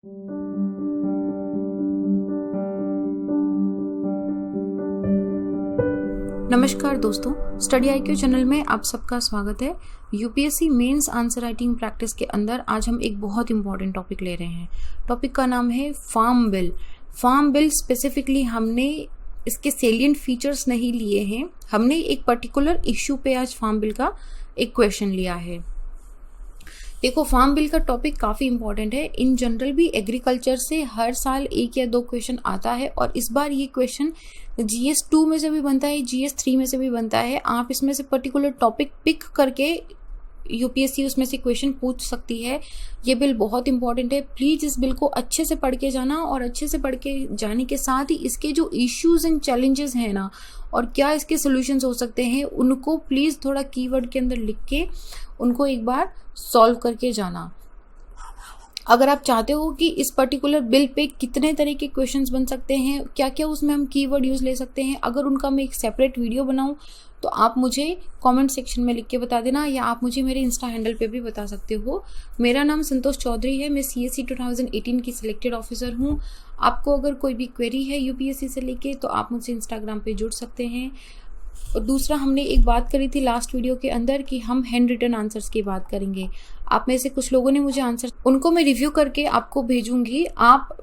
नमस्कार दोस्तों, study IQ channel में आप सबका स्वागत है। UPSC mains answer writing practice के अंदर आज हम एक बहुत इंपॉर्टेंट टॉपिक ले रहे हैं। टॉपिक का नाम है farm bill. Farm bill specifically हमने इसके सेलिएंट फीचर्स नहीं लिए हैं, हमने एक पर्टिकुलर इश्यू पे आज फार्म बिल का एक क्वेश्चन लिया है। देखो, फार्म बिल का टॉपिक काफ़ी इंपॉर्टेंट है। इन जनरल भी एग्रीकल्चर से हर साल 1 या 2 क्वेश्चन आता है और इस बार ये क्वेश्चन जीएस 2 में से भी बनता है, जीएस 3 में से भी बनता है। आप इसमें से पर्टिकुलर टॉपिक पिक करके यूपीएससी उसमें से क्वेश्चन पूछ सकती है। ये बिल बहुत इंपॉर्टेंट है। प्लीज़ इस बिल को अच्छे से पढ़ के जाना और अच्छे से पढ़ के जाने के साथ ही इसके जो इश्यूज एंड चैलेंजेस हैं ना, और क्या इसके सोल्यूशंस हो सकते हैं, उनको प्लीज़ थोड़ा कीवर्ड के अंदर लिख के उनको एक बार सॉल्व करके जाना। अगर आप चाहते हो कि इस पर्टिकुलर बिल पे कितने तरह के क्वेश्चंस बन सकते हैं, क्या क्या उसमें हम कीवर्ड यूज़ ले सकते हैं, अगर उनका मैं एक सेपरेट वीडियो बनाऊं तो आप मुझे कमेंट सेक्शन में लिख के बता देना, या आप मुझे मेरे इंस्टा हैंडल पे भी बता सकते हो। मेरा नाम संतोष चौधरी है, मैं सीएससी 2018 की सिलेक्टेड ऑफिसर हूँ। आपको अगर कोई भी क्वेरी है यूपीएससी से लेके तो आप मुझसे इंस्टाग्राम पे जुड़ सकते हैं। और दूसरा, हमने एक बात करी थी लास्ट वीडियो के अंदर कि हम हैंड रिटन आंसर्स की बात करेंगे। आप में से कुछ लोगों ने मुझे आंसर, उनको मैं रिव्यू करके आपको भेजूंगी। आप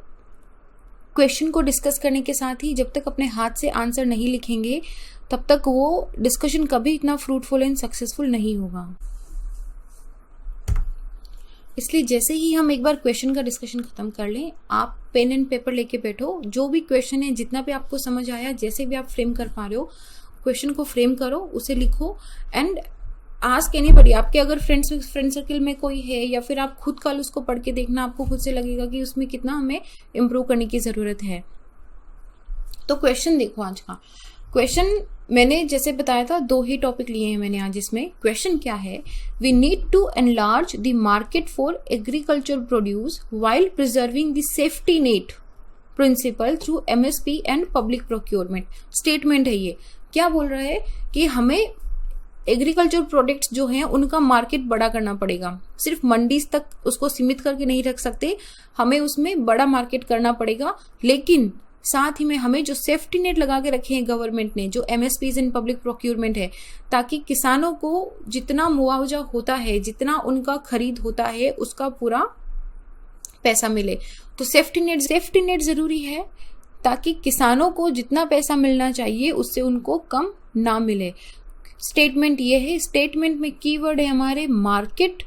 क्वेश्चन को डिस्कस करने के साथ ही जब तक अपने हाथ से आंसर नहीं लिखेंगे तब तक वो डिस्कशन कभी इतना फ्रूटफुल एंड सक्सेसफुल नहीं होगा। इसलिए जैसे ही हम एक बार क्वेश्चन का डिस्कशन खत्म कर लें, आप पेन एंड पेपर लेके बैठो। जो भी क्वेश्चन है, जितना भी आपको समझ आया, जैसे भी आप फ्रेम कर पा रहे हो, क्वेश्चन को फ्रेम करो, उसे लिखो एंड आस्क एनीबॉडी। आपके अगर फ्रेंड सर्कल में कोई है या फिर आप खुद कल उसको पढ़ के देखना, आपको खुद से लगेगा कि उसमें कितना हमें इम्प्रूव करने की ज़रूरत है। तो क्वेश्चन देखो, आज का क्वेश्चन मैंने जैसे बताया था 2 ही टॉपिक लिए हैं मैंने आज। इसमें क्वेश्चन क्या है, we need to enlarge the market for agriculture produce while preserving the safety net principle through MSP and public procurement. Statement है ये। क्या बोल रहा है कि हमें एग्रीकल्चर प्रोडक्ट्स जो हैं उनका मार्केट बड़ा करना पड़ेगा। सिर्फ मंडीज तक उसको सीमित करके नहीं रख सकते, हमें उसमें बड़ा मार्केट करना पड़ेगा। लेकिन साथ ही में हमें जो सेफ्टी नेट लगा के रखे हैं गवर्नमेंट ने, जो एमएसपीज इन पब्लिक प्रोक्योरमेंट है, ताकि किसानों को जितना मुआवजा होता है, जितना उनका खरीद होता है, उसका पूरा पैसा मिले। तो सेफ्टी नेट जरूरी है ताकि किसानों को जितना पैसा मिलना चाहिए उससे उनको कम ना मिले। स्टेटमेंट ये है। स्टेटमेंट में कीवर्ड है हमारे मार्केट,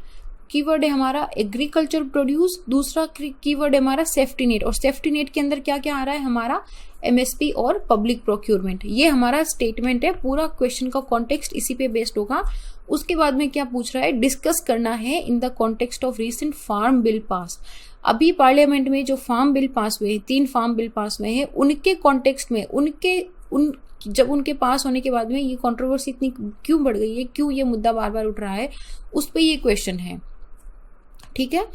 कीवर्ड है हमारा एग्रीकल्चर प्रोड्यूस, दूसरा कीवर्ड है हमारा सेफ्टी नेट। और सेफ्टी नेट के अंदर क्या क्या आ रहा है हमारा, एमएसपी और पब्लिक प्रोक्योरमेंट। ये हमारा स्टेटमेंट है। पूरा क्वेश्चन का कॉन्टेक्स्ट इसी पे बेस्ड होगा। उसके बाद में क्या पूछ रहा है, डिस्कस करना है in the context of recent farm bill pass. अभी पार्लियामेंट में जो फार्म बिल पास हुए हैं, 3 फार्म बिल पास हुए हैं, उनके कॉन्टेक्स्ट में, जब उनके पास होने के बाद में ये कंट्रोवर्सी इतनी क्यों बढ़ गई है, क्यों ये मुद्दा बार बार उठ रहा है, उस पे ये क्वेश्चन है। ठीक है,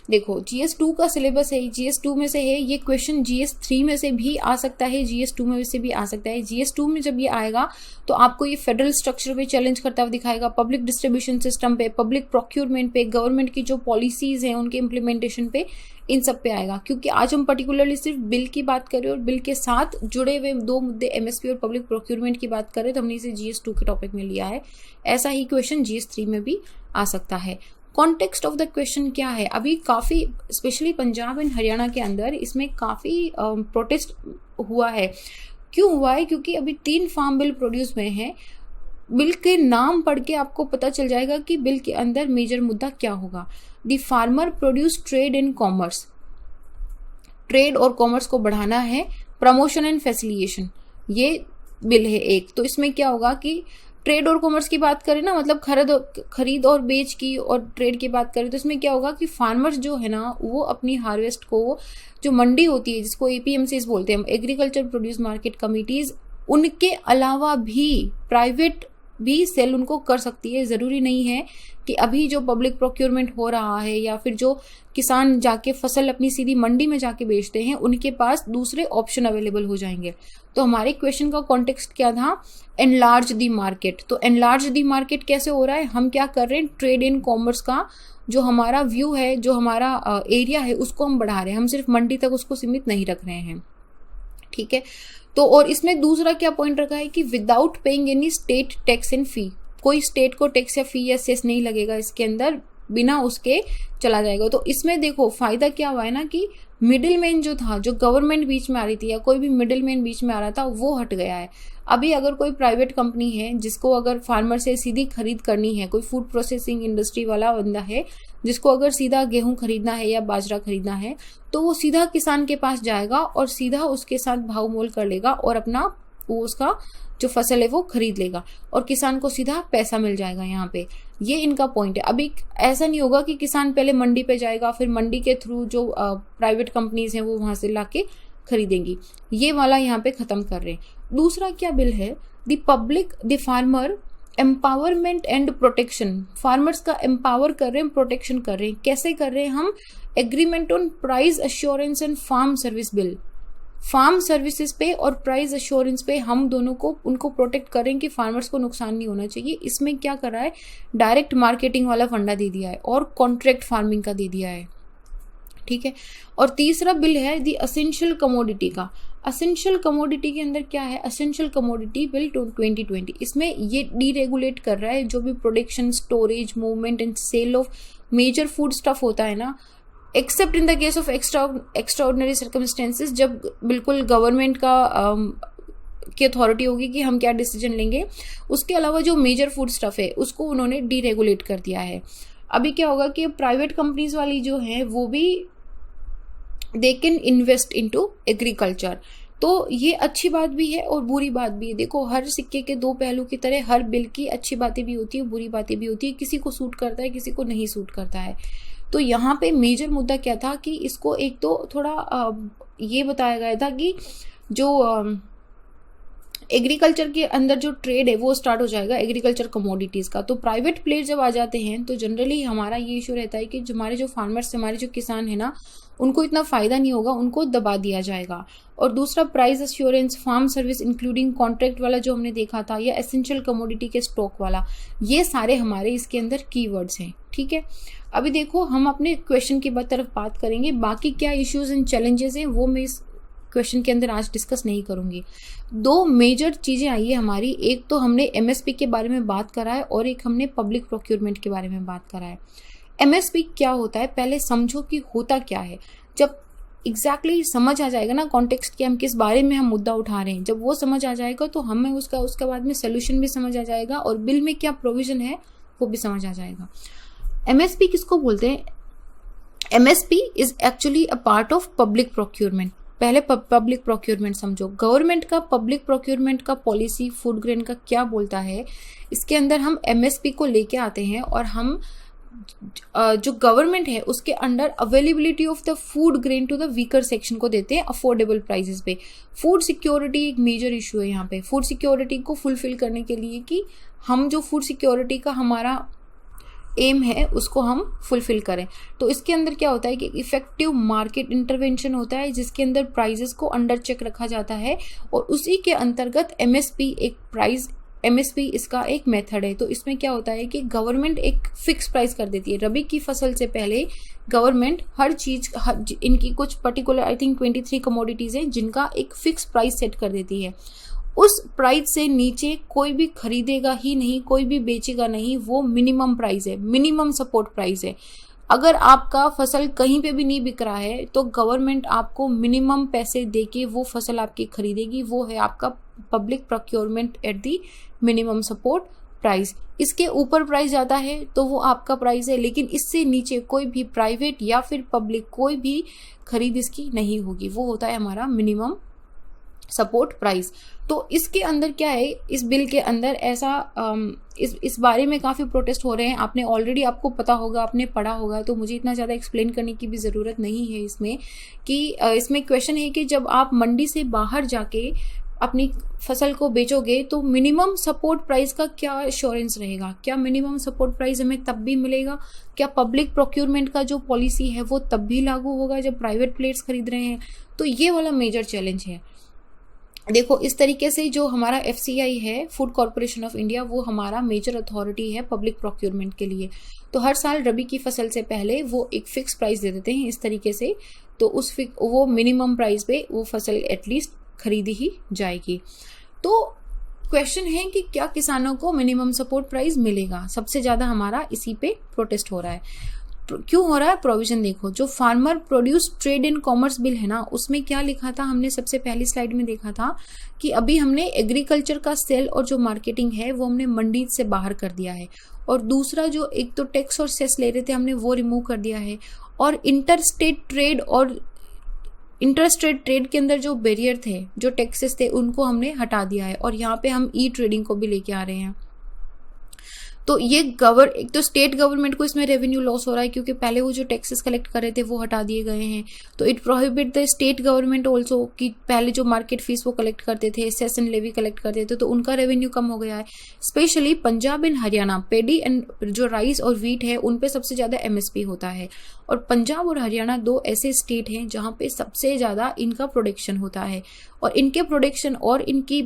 देखो जीएस 2 का सिलेबस है, जीएस 2 में से है ये क्वेश्चन। जीएस 3 में से भी आ सकता है, जीएस 2 में से भी आ सकता है। जीएस 2 में जब ये आएगा तो आपको ये फेडरल स्ट्रक्चर पे चैलेंज करता हुआ दिखाएगा, पब्लिक डिस्ट्रीब्यूशन सिस्टम पे, पब्लिक प्रोक्योरमेंट पे, गवर्नमेंट की जो पॉलिसीज हैं उनके इम्प्लीमेंटेशन पे, इन सब पे आएगा। क्योंकि आज हम पर्टिकुलरली सिर्फ बिल की बात करें और बिल के साथ जुड़े हुए 2 मुद्दे एमएसपी और पब्लिक प्रोक्योरमेंट की बात करें, तो हमने इसे जीएस 2 के टॉपिक में लिया है। ऐसा ही क्वेश्चन जीएस 3 में भी आ सकता है। कॉन्टेक्स्ट ऑफ द क्वेश्चन क्या है, अभी काफ़ी स्पेशली पंजाब एंड हरियाणा के अंदर इसमें काफ़ी प्रोटेस्ट हुआ है। क्यों हुआ है, क्योंकि अभी 3 फार्म बिल प्रोड्यूस हुए हैं। बिल के नाम पढ़ के आपको पता चल जाएगा कि बिल के अंदर मेजर मुद्दा क्या होगा। The farmer produce trade and commerce, trade और कॉमर्स को बढ़ाना है, प्रमोशन एंड फैसिलिटेशन, ये बिल है एक। तो इसमें क्या होगा कि ट्रेड और कॉमर्स की बात करें ना, मतलब खरीद और बेच की, और ट्रेड की बात करें तो इसमें क्या होगा कि फार्मर्स जो है ना, वो अपनी हार्वेस्ट को, जो मंडी होती है जिसको एपीएमसीज बोलते हैं, एग्रीकल्चर प्रोड्यूस मार्केट कमिटीज, उनके अलावा भी प्राइवेट भी सेल उनको कर सकती है। ज़रूरी नहीं है कि अभी जो पब्लिक प्रोक्योरमेंट हो रहा है या फिर जो किसान जाके फसल अपनी सीधी मंडी में जाके बेचते हैं उनके पास दूसरे ऑप्शन अवेलेबल हो जाएंगे। तो हमारे क्वेश्चन का कॉन्टेक्स्ट क्या था, एनलार्ज दी मार्केट। तो एनलार्ज दी मार्केट कैसे हो रहा है, हम क्या कर रहे हैं, ट्रेड इन कॉमर्स का जो हमारा व्यू है, जो हमारा एरिया है, उसको हम बढ़ा रहे हैं। हम सिर्फ मंडी तक उसको सीमित नहीं रख रहे हैं, ठीक है। तो और इसमें दूसरा क्या पॉइंट रखा है कि without paying any state tax and fee, कोई स्टेट को टैक्स या फी या सेस नहीं लगेगा इसके अंदर, बिना उसके चला जाएगा। तो इसमें देखो फायदा क्या हुआ है ना कि मिडिल मैन जो था, जो गवर्नमेंट बीच में आ रही थी या कोई भी मिडिल मैन बीच में आ रहा था, वो हट गया है। अभी अगर कोई प्राइवेट कंपनी है जिसको अगर फार्मर से सीधी खरीद करनी है, कोई फूड प्रोसेसिंग इंडस्ट्री वाला बंदा है जिसको अगर सीधा गेहूं खरीदना है या बाजरा खरीदना है, तो वो सीधा किसान के पास जाएगा और सीधा उसके साथ भाव मोल कर लेगा और अपना वो उसका जो फसल है वो खरीद लेगा और किसान को सीधा पैसा मिल जाएगा यहाँ पे। ये इनका पॉइंट है। अभी ऐसा नहीं होगा कि किसान पहले मंडी पे जाएगा, फिर मंडी के थ्रू जो प्राइवेट कंपनीज हैं वो वहां से लाके खरीदेंगी। ये वाला यहाँ पे खत्म कर रहे हैं। दूसरा क्या बिल है, the farmer empowerment and protection. Farmers का एम्पावर कर रहे हैं, प्रोटेक्शन कर रहे हैं। कैसे कर रहे हैं हम, agreement on price assurance and farm service bill. Farm services पे और प्राइस अश्योरेंस पे हम दोनों को उनको प्रोटेक्ट करें कि फार्मर्स को नुकसान नहीं होना चाहिए। इसमें क्या कर रहा है, डायरेक्ट मार्केटिंग वाला फंडा दे दिया है और कॉन्ट्रैक्ट फार्मिंग का दे दिया है, ठीक है। और तीसरा बिल है दी असेंशियल कमोडिटी का। असेंशियल कमोडिटी के अंदर क्या है, असेंशियल कमोडिटी बिल 2020। इसमें ये डीरेगुलेट कर रहा है जो भी production, storage, movement and sale of major food stuff होता है ना, except in the case of extraordinary circumstances, जब बिल्कुल गवर्नमेंट का की अथॉरिटी होगी कि हम क्या डिसीजन लेंगे। उसके अलावा जो मेजर फूड स्टफ है उसको उन्होंने डीरेगुलेट कर दिया है। अभी क्या होगा कि प्राइवेट कंपनीज वाली जो है वो भी they can invest into agriculture. तो ये अच्छी बात भी है और बुरी बात भी है। देखो हर सिक्के के दो पहलू की तरह हर बिल की अच्छी बातें भी होती है, बुरी बातें भी होती है। किसी को सूट करता है, किसी को नहीं सूट करता है। तो यहाँ पे मेजर मुद्दा क्या था कि इसको एक तो थोड़ा ये बताया गया था कि जो एग्रीकल्चर के अंदर जो ट्रेड है वो स्टार्ट हो जाएगा एग्रीकल्चर कमोडिटीज़ का। तो प्राइवेट प्लेयर जब आ जाते हैं तो जनरली हमारा ये इशू रहता है कि हमारे जो फार्मर्स, हमारे जो किसान है ना, उनको इतना फ़ायदा नहीं होगा, उनको दबा दिया जाएगा। और दूसरा price assurance, farm service including contract वाला जो हमने देखा था, या एसेंशियल कमोडिटी के स्टॉक वाला, ये सारे हमारे इसके अंदर कीवर्ड्स हैं, ठीक है। अभी देखो हम अपने क्वेश्चन की तरफ बात करेंगे। बाकी क्या इश्यूज एंड चैलेंजेस हैं वो मैं इस क्वेश्चन के अंदर आज डिस्कस नहीं करूंगी। दो मेजर चीजें आई है हमारी, एक तो हमने एमएसपी के बारे में बात करा है और एक हमने पब्लिक प्रोक्योरमेंट के बारे में बात करा है। एमएसपी क्या होता है पहले समझो कि होता क्या है। जब एग्जैक्टली समझ आ जाएगा ना कॉन्टेक्स्ट कि हम किस बारे में हम मुद्दा उठा रहे हैं, जब वो समझ आ जाएगा तो हमें उसका बाद में सोल्यूशन भी समझ आ जाएगा और बिल में क्या प्रोविजन है वो भी समझ आ जाएगा। एमएसपी किसको बोलते हैं, MSP is actually a part of public procurement. पहले पब्लिक प्रोक्योरमेंट समझो। गवर्नमेंट का पब्लिक प्रोक्योरमेंट का पॉलिसी फूड ग्रेन का क्या बोलता है, इसके अंदर हम एमएसपी को लेके आते हैं और हम जो गवर्नमेंट है उसके under availability of the food grain to the weaker section को देते हैं अफोर्डेबल प्राइसेस पे। फूड सिक्योरिटी एक मेजर इशू है यहाँ पे। फूड सिक्योरिटी को फुलफिल करने के लिए कि हम जो फूड सिक्योरिटी का हमारा एम है उसको हम फुलफिल करें, तो इसके अंदर क्या होता है कि इफेक्टिव मार्केट इंटरवेंशन होता है जिसके अंदर प्राइजेस को अंडर चेक रखा जाता है और उसी के अंतर्गत एमएसपी एक प्राइस, एमएसपी इसका एक मेथड है। तो इसमें क्या होता है कि गवर्नमेंट एक फिक्स प्राइस कर देती है। रबी की फसल से पहले गवर्नमेंट हर चीज, इनकी कुछ पर्टिकुलर आई थिंक 23 कमोडिटीज हैं जिनका एक फिक्स प्राइस सेट कर देती है। उस प्राइस से नीचे कोई भी खरीदेगा ही नहीं, कोई भी बेचेगा नहीं। वो मिनिमम प्राइस है, मिनिमम सपोर्ट प्राइस है। अगर आपका फसल कहीं पे भी नहीं बिक रहा है तो गवर्नमेंट आपको मिनिमम पैसे देके वो फसल आपकी खरीदेगी। वो है आपका public procurement at the minimum support price. इसके ऊपर प्राइस जाता है तो वो आपका प्राइस है, लेकिन इससे नीचे कोई भी प्राइवेट या फिर पब्लिक कोई भी खरीद इसकी नहीं होगी। वो होता है हमारा मिनिमम सपोर्ट प्राइस। तो इसके अंदर क्या है, इस बिल के अंदर ऐसा इस बारे में काफ़ी प्रोटेस्ट हो रहे हैं। आपने ऑलरेडी, आपको पता होगा, आपने पढ़ा होगा, तो मुझे इतना ज़्यादा एक्सप्लेन करने की भी ज़रूरत नहीं है इसमें। कि इसमें क्वेश्चन है कि जब आप मंडी से बाहर जाके अपनी फसल को बेचोगे तो मिनिमम सपोर्ट प्राइस का क्या एश्योरेंस रहेगा? क्या मिनिमम सपोर्ट प्राइस हमें तब भी मिलेगा? क्या पब्लिक प्रोक्योरमेंट का जो पॉलिसी है वो तब भी लागू होगा जब प्राइवेट प्लेयर्स खरीद रहे हैं? तो ये वाला मेजर चैलेंज है। देखो, इस तरीके से जो हमारा FCI है, फूड कॉर्पोरेशन ऑफ इंडिया, वो हमारा मेजर अथॉरिटी है पब्लिक प्रोक्योरमेंट के लिए। तो हर साल रबी की फसल से पहले वो एक फिक्स प्राइस दे देते हैं इस तरीके से, तो वो मिनिमम प्राइस पे वो फसल एटलीस्ट खरीदी ही जाएगी। तो क्वेश्चन है कि क्या किसानों को मिनिमम सपोर्ट प्राइस मिलेगा? सबसे ज्यादा हमारा इसी पे प्रोटेस्ट हो रहा है। क्यों हो रहा है? प्रोविजन देखो, जो farmer produce trade and commerce bill है ना, उसमें क्या लिखा था? हमने सबसे पहली स्लाइड में देखा था कि अभी हमने एग्रीकल्चर का सेल और जो मार्केटिंग है वो हमने मंडी से बाहर कर दिया है, और दूसरा जो एक तो टैक्स और सेस ले रहे थे हमने वो रिमूव कर दिया है, और इंटरस्टेट ट्रेड के अंदर जो बैरियर थे, जो टैक्सेस थे, उनको हमने हटा दिया है, और यहाँ पे हम ई ट्रेडिंग को भी लेके आ रहे हैं। तो ये एक तो स्टेट गवर्नमेंट को इसमें रेवेन्यू लॉस हो रहा है, क्योंकि पहले वो जो टैक्सेस कलेक्ट कर रहे थे वो हटा दिए गए हैं। तो it prohibit the state government also कि पहले जो मार्केट फीस वो कलेक्ट करते थे, सेस एंड लेवी कलेक्ट करते थे, तो उनका रेवेन्यू कम हो गया है। Specially Punjab and Haryana, pedi and जो राइस और व्हीट है उन पे सबसे ज्यादा MSP होता है, और पंजाब और हरियाणा 2 ऐसे स्टेट हैं जहाँ पे सबसे ज्यादा इनका प्रोडक्शन होता है, और इनके प्रोडक्शन और इनकी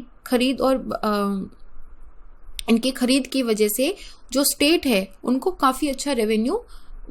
खरीद की वजह से जो स्टेट है उनको काफी अच्छा रेवेन्यू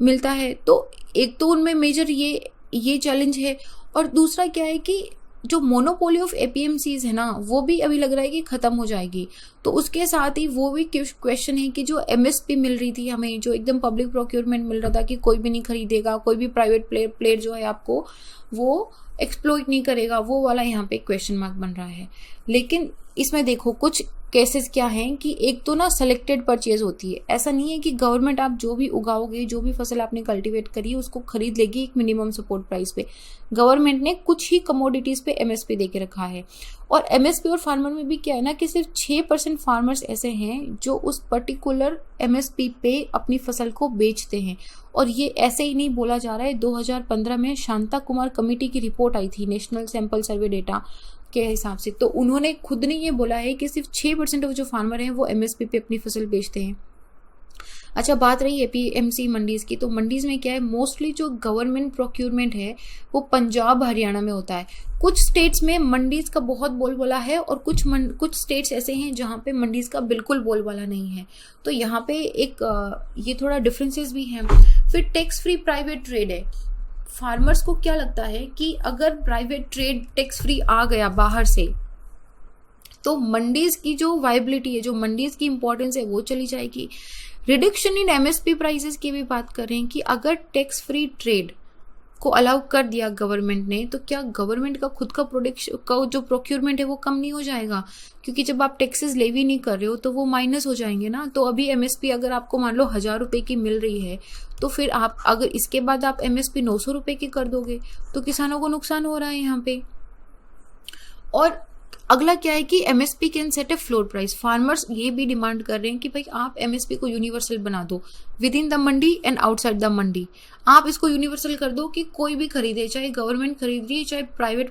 मिलता है। तो एक तो उनमें मेजर ये चैलेंज है, और दूसरा क्या है कि जो मोनोपोली ऑफ APMCs है ना, वो भी अभी लग रहा है कि खत्म हो जाएगी। तो उसके साथ ही वो भी क्वेश्चन है कि जो MSP मिल रही थी हमें, जो एकदम पब्लिक प्रोक्योरमेंट मिल रहा था कि कोई भी नहीं खरीदेगा, कोई भी प्राइवेट प्लेयर जो है आपको वो एक्सप्लॉइट नहीं करेगा, वो वाला यहाँ पे क्वेश्चन मार्क बन रहा है। लेकिन इसमें देखो कुछ केसेस क्या हैं कि एक तो ना सिलेक्टेड परचेज होती है। ऐसा नहीं है कि गवर्नमेंट आप जो भी उगाओगे, जो भी फसल आपने कल्टीवेट करी है उसको खरीद लेगी एक मिनिमम सपोर्ट प्राइस पे। गवर्नमेंट ने कुछ ही कमोडिटीज पे MSP दे के रखा है, और MSP और फार्मर में भी क्या है ना कि सिर्फ 6% फार्मर्स ऐसे हैं जो उस पर्टिकुलर MSP पे अपनी फसल को बेचते हैं। और ये ऐसे ही नहीं बोला जा रहा है। 2015 में शांता कुमार कमेटी की रिपोर्ट आई थी नेशनल सैंपल सर्वे डेटा के हिसाब से, तो उन्होंने खुद ने ये बोला है कि सिर्फ 6% ऑफ जो फार्मर हैं वो MSP पे अपनी फसल बेचते हैं। अच्छा, बात रही APMC मंडीज की, तो मंडीज में क्या है, मोस्टली जो गवर्नमेंट प्रोक्योरमेंट है वो पंजाब हरियाणा में होता है। कुछ स्टेट्स में मंडीज का बहुत बोलबाला है, और कुछ स्टेट्स ऐसे हैं जहाँ पे मंडीज का बिल्कुल बोलबाला नहीं है। तो यहाँ पे ये थोड़ा डिफरेंसेस भी हैं। फिर टैक्स फ्री प्राइवेट ट्रेड है। फार्मर्स को क्या लगता है कि अगर प्राइवेट ट्रेड टैक्स फ्री आ गया बाहर से, तो मंडीज की जो वायबिलिटी है, जो मंडीज की इंपॉर्टेंस है, वो चली जाएगी। रिडक्शन इन MSP प्राइसेस की भी बात करें कि अगर टैक्स फ्री ट्रेड को अलाउ कर दिया गवर्नमेंट ने, तो क्या गवर्नमेंट का खुद का प्रोडक्शन का जो प्रोक्योरमेंट है वो कम नहीं हो जाएगा? क्योंकि जब आप टैक्सेस लेवी नहीं कर रहे हो तो वो माइनस हो जाएंगे ना। तो अभी MSP अगर आपको मान लो 1000 रुपए की मिल रही है, तो फिर आप अगर इसके बाद आप MSP 900 रुपए की कर दोगे तो किसानों को नुकसान हो रहा है यहाँ पे। और अगला क्या है कि MSP can set a floor price. Farmers ये भी डिमांड कर रहे हैं कि भाई आप MSP को यूनिवर्सल बना दो, within the mandi and outside the mandi. आप इसको यूनिवर्सल कर दो कि कोई भी खरीदे, चाहे गवर्नमेंट खरीद रही है, चाहे प्राइवेट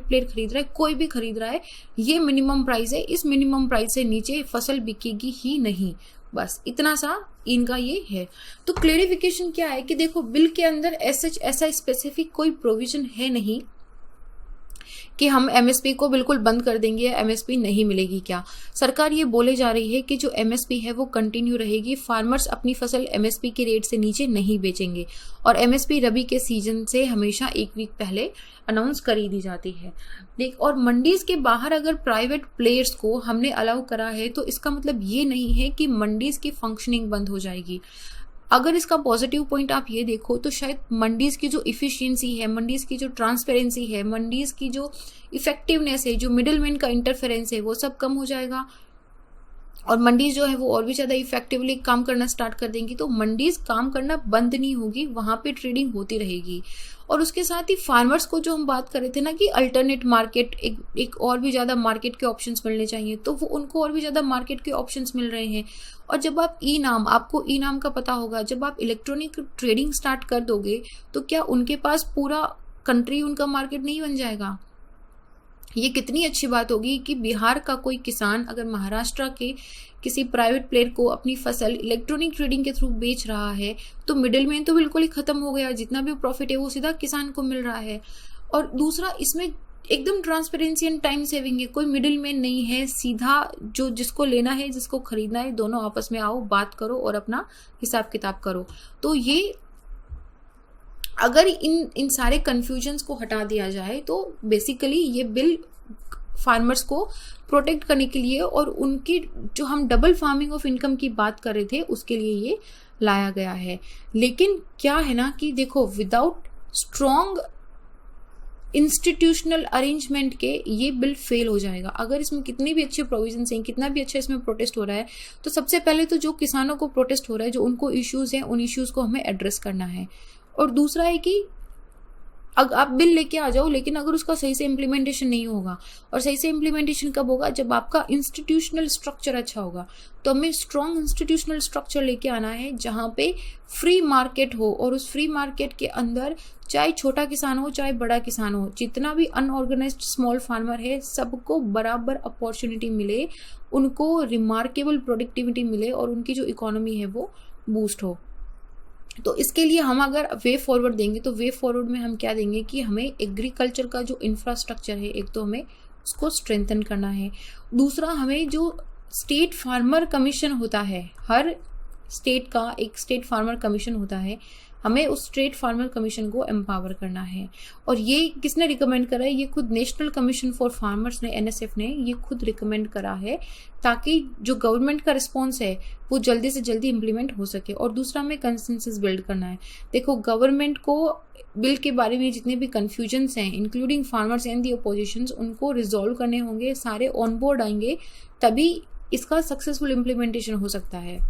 प्लेयर खरीद रहा है, कोई भी खरीद रहा है, ये मिनिमम प्राइस है, इस मिनिमम प्राइस से नीचे फसल बिकेगी ही नहीं। बस इतना सा इनका ये है। तो क्लेरिफिकेशन क्या है कि देखो, बिल के अंदर ऐसा स्पेसिफिक कोई प्रोविजन है नहीं कि हम MSP को बिल्कुल बंद कर देंगे या MSP नहीं मिलेगी। क्या सरकार ये बोले जा रही है कि जो MSP है वो कंटिन्यू रहेगी। फार्मर्स अपनी फसल MSP के रेट से नीचे नहीं बेचेंगे, और MSP रबी के सीजन से हमेशा 1 वीक पहले अनाउंस करी दी जाती है। देख, और मंडीज के बाहर अगर प्राइवेट प्लेयर्स को हमने अलाउ करा है, तो इसका मतलब ये नहीं है कि मंडीज की फंक्शनिंग बंद हो जाएगी। अगर इसका पॉजिटिव पॉइंट आप ये देखो तो शायद मंडीज की जो इफिशियंसी है, मंडीज की जो ट्रांसपेरेंसी है, मंडीज की जो इफेक्टिवनेस है, जो मिडिलमैन का इंटरफेरेंस है, वो सब कम हो जाएगा, और मंडीज जो है वो और भी ज्यादा इफेक्टिवली काम करना स्टार्ट कर देंगी। तो मंडीज काम करना बंद नहीं होगी, वहां पे ट्रेडिंग होती रहेगी। और उसके साथ ही फार्मर्स को जो हम बात कर रहे थे ना कि अल्टरनेट मार्केट, एक और भी ज्यादा मार्केट के ऑप्शंस मिलने चाहिए, तो वो उनको और भी ज्यादा मार्केट के ऑप्शंस मिल रहे हैं। और जब आप आपको ई नाम का पता होगा, जब आप इलेक्ट्रॉनिक ट्रेडिंग स्टार्ट कर दोगे, तो क्या उनके पास पूरा कंट्री उनका मार्केट नहीं बन जाएगा? ये कितनी अच्छी बात होगी कि बिहार का कोई किसान अगर महाराष्ट्र के किसी प्राइवेट प्लेयर को अपनी फसल इलेक्ट्रॉनिक ट्रेडिंग के थ्रू बेच रहा है तो मिडिल मैन तो बिल्कुल ही खत्म हो गया, जितना भी प्रॉफिट है वो सीधा किसान को मिल रहा है। और दूसरा, इसमें एकदम ट्रांसपेरेंसी एंड टाइम सेविंग है, कोई मिडिल मैन नहीं है, सीधा जो जिसको लेना है जिसको खरीदना है दोनों आपस में आओ, बात करो और अपना हिसाब किताब करो। तो ये अगर इन सारे कंफ्यूजन्स को हटा दिया जाए तो बेसिकली ये बिल फार्मर्स को प्रोटेक्ट करने के लिए और उनकी जो हम डबल फार्मिंग ऑफ इनकम की बात कर रहे थे उसके लिए ये लाया गया है। लेकिन क्या है ना कि देखो, विदाउट स्ट्रॉन्ग इंस्टीट्यूशनल अरेंजमेंट के ये बिल फेल हो जाएगा। अगर इसमें कितने भी अच्छे प्रोविजंस हैं, कितना भी अच्छा इसमें प्रोटेस्ट हो रहा है, तो सबसे पहले तो जो किसानों को प्रोटेस्ट हो रहा है, जो उनको इश्यूज हैं, उन इश्यूज को हमें एड्रेस करना है। और दूसरा है कि अगर आप बिल लेके आ जाओ लेकिन अगर उसका सही से इम्प्लीमेंटेशन नहीं होगा, और सही से इम्प्लीमेंटेशन कब होगा, जब आपका इंस्टीट्यूशनल स्ट्रक्चर अच्छा होगा। तो हमें स्ट्रॉन्ग इंस्टीट्यूशनल स्ट्रक्चर लेके आना है जहाँ पे फ्री मार्केट हो, और उस फ्री मार्केट के अंदर चाहे छोटा किसान हो चाहे बड़ा किसान हो, जितना भी अनऑर्गेनाइज्ड स्मॉल फार्मर है, सबको बराबर अपॉर्चुनिटी मिले, उनको रिमार्केबल प्रोडक्टिविटी मिले और उनकी जो इकोनॉमी है वो बूस्ट हो। तो इसके लिए हम अगर वे फॉरवर्ड देंगे तो वे फॉरवर्ड में हम क्या देंगे कि हमें एग्रीकल्चर का जो इंफ्रास्ट्रक्चर है, एक तो हमें उसको स्ट्रेंथन करना है, दूसरा हमें जो स्टेट फार्मर कमीशन होता है, हर स्टेट का एक स्टेट फार्मर कमीशन होता है, हमें उस स्टेट फार्मर कमीशन को एम्पावर करना है। और ये किसने रिकमेंड करा है, ये खुद नेशनल कमीशन फॉर फार्मर्स ने, NSF ने ये खुद रिकमेंड करा है, ताकि जो गवर्नमेंट का रिस्पॉन्स है वो जल्दी से जल्दी इम्प्लीमेंट हो सके। और दूसरा हमें कंसेंसस बिल्ड करना है। देखो, गवर्नमेंट को बिल के बारे में जितने भी कन्फ्यूजन्स हैं, including farmers and the oppositions, उनको रिजॉल्व करने होंगे, सारे ऑन बोर्ड आएंगे, तभी इसका सक्सेसफुल इम्प्लीमेंटेशन हो सकता है।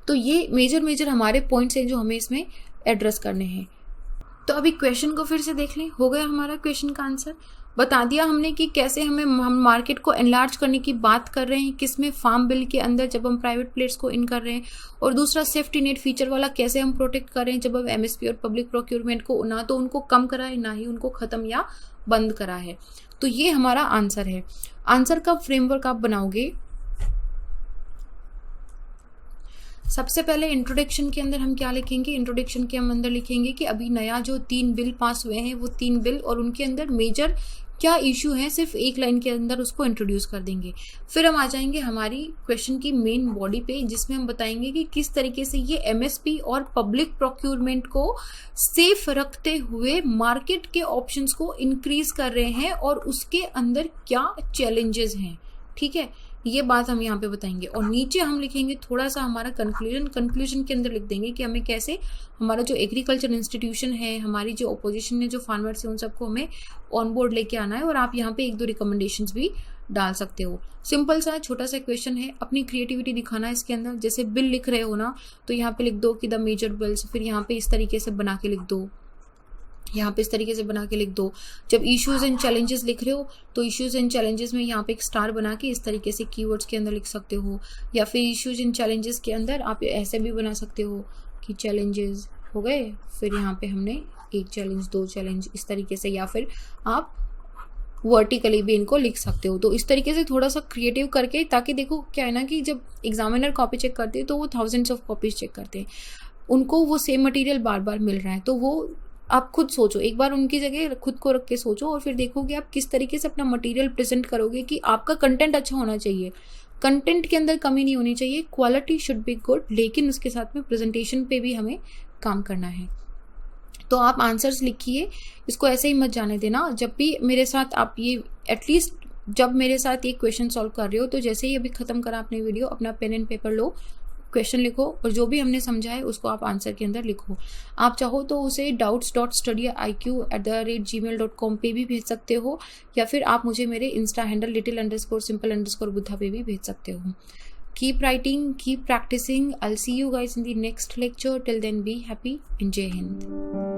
तो ये मेजर हमारे पॉइंट्स हैं जो हमें इसमें एड्रेस करने हैं। तो अभी क्वेश्चन को फिर से देख लें। हो गया हमारा क्वेश्चन का आंसर, बता दिया हमने कि कैसे हम मार्केट को एनलार्ज करने की बात कर रहे हैं, किसमें, फार्म बिल के अंदर जब हम प्राइवेट प्लेयर्स को इन कर रहे हैं, और दूसरा सेफ्टी नेट फीचर वाला कैसे हम प्रोटेक्ट कर रहे हैं जब हम MSP और पब्लिक प्रोक्योरमेंट को ना तो उनको कम करा है ना ही उनको खत्म या बंद करा है। तो ये हमारा आंसर है। आंसर का फ्रेमवर्क आप बनाओगे, सबसे पहले इंट्रोडक्शन के अंदर हम क्या लिखेंगे, इंट्रोडक्शन के हम अंदर लिखेंगे कि अभी नया जो 3 बिल पास हुए हैं वो 3 बिल और उनके अंदर मेजर क्या इशू है, सिर्फ एक लाइन के अंदर उसको इंट्रोड्यूस कर देंगे। फिर हम आ जाएंगे हमारी क्वेश्चन की मेन बॉडी पे, जिसमें हम बताएंगे कि किस तरीके से ये MSP और पब्लिक प्रोक्योरमेंट को सेफ रखते हुए मार्केट के ऑप्शंस को इंक्रीज कर रहे हैं और उसके अंदर क्या चैलेंजेस हैं। ठीक है, ये बात हम यहाँ पे बताएंगे। और नीचे हम लिखेंगे थोड़ा सा हमारा कंक्लूजन के अंदर लिख देंगे कि हमें कैसे हमारा जो एग्रीकल्चर इंस्टीट्यूशन है, हमारी जो अपोजिशन है, जो फार्मर्स है, उन सबको हमें ऑन बोर्ड लेके आना है। और आप यहाँ पे 1-2 रिकमेंडेशंस भी डाल सकते हो। सिंपल सा छोटा सा क्वेश्चन है, अपनी क्रिएटिविटी दिखाना है इसके अंदर। जैसे बिल लिख रहे हो ना, तो यहाँ पे लिख दो कि द मेजर बिल्स, फिर यहाँ पे इस तरीके से बना के लिख दो, यहाँ पे इस तरीके से बना के लिख दो। जब इश्यूज एंड चैलेंजेस लिख रहे हो तो इश्यूज एंड चैलेंजेस में यहाँ पे एक स्टार बना के इस तरीके से कीवर्ड्स के अंदर लिख सकते हो, या फिर इश्यूज एंड चैलेंजेस के अंदर आप ऐसे भी बना सकते हो कि चैलेंजेस हो गए, फिर यहाँ पे हमने 1 चैलेंज 2 चैलेंज इस तरीके से, या फिर आप वर्टिकली भी इनको लिख सकते हो। तो इस तरीके से थोड़ा सा क्रिएटिव करके, ताकि देखो क्या है ना कि जब एग्जामिनर कॉपी चेक करते हैं तो वो थाउजेंड्स ऑफ कॉपीज चेक करते हैं, उनको वो सेम मटेरियल बार बार मिल रहा है। तो वो आप खुद सोचो, एक बार उनकी जगह खुद को रख के सोचो और फिर देखोगे आप किस तरीके से अपना मटेरियल प्रेजेंट करोगे कि आपका कंटेंट अच्छा होना चाहिए, कंटेंट के अंदर कमी नहीं होनी चाहिए, क्वालिटी शुड बी गुड, लेकिन उसके साथ में प्रेजेंटेशन पे भी हमें काम करना है। तो आप आंसर्स लिखिए, इसको ऐसे ही मत जाने देना। जब भी मेरे साथ आप ये एटलीस्ट जब मेरे साथ ये क्वेश्चन सॉल्व कर रहे हो तो जैसे ही अभी खत्म करा आपने वीडियो, अपना पेन एंड पेपर लो, क्वेश्चन लिखो और जो भी हमने समझा है उसको आप आंसर के अंदर लिखो। आप चाहो तो उसे doubts.studyiq@gmail.com पे भी भेज सकते हो, या फिर आप मुझे मेरे इंस्टा हैंडल little_simple_buddha पे भी भेज सकते हो। Keep writing, keep practicing. I'll see you guys in the next lecture. Till then, be happy and Jai Hind.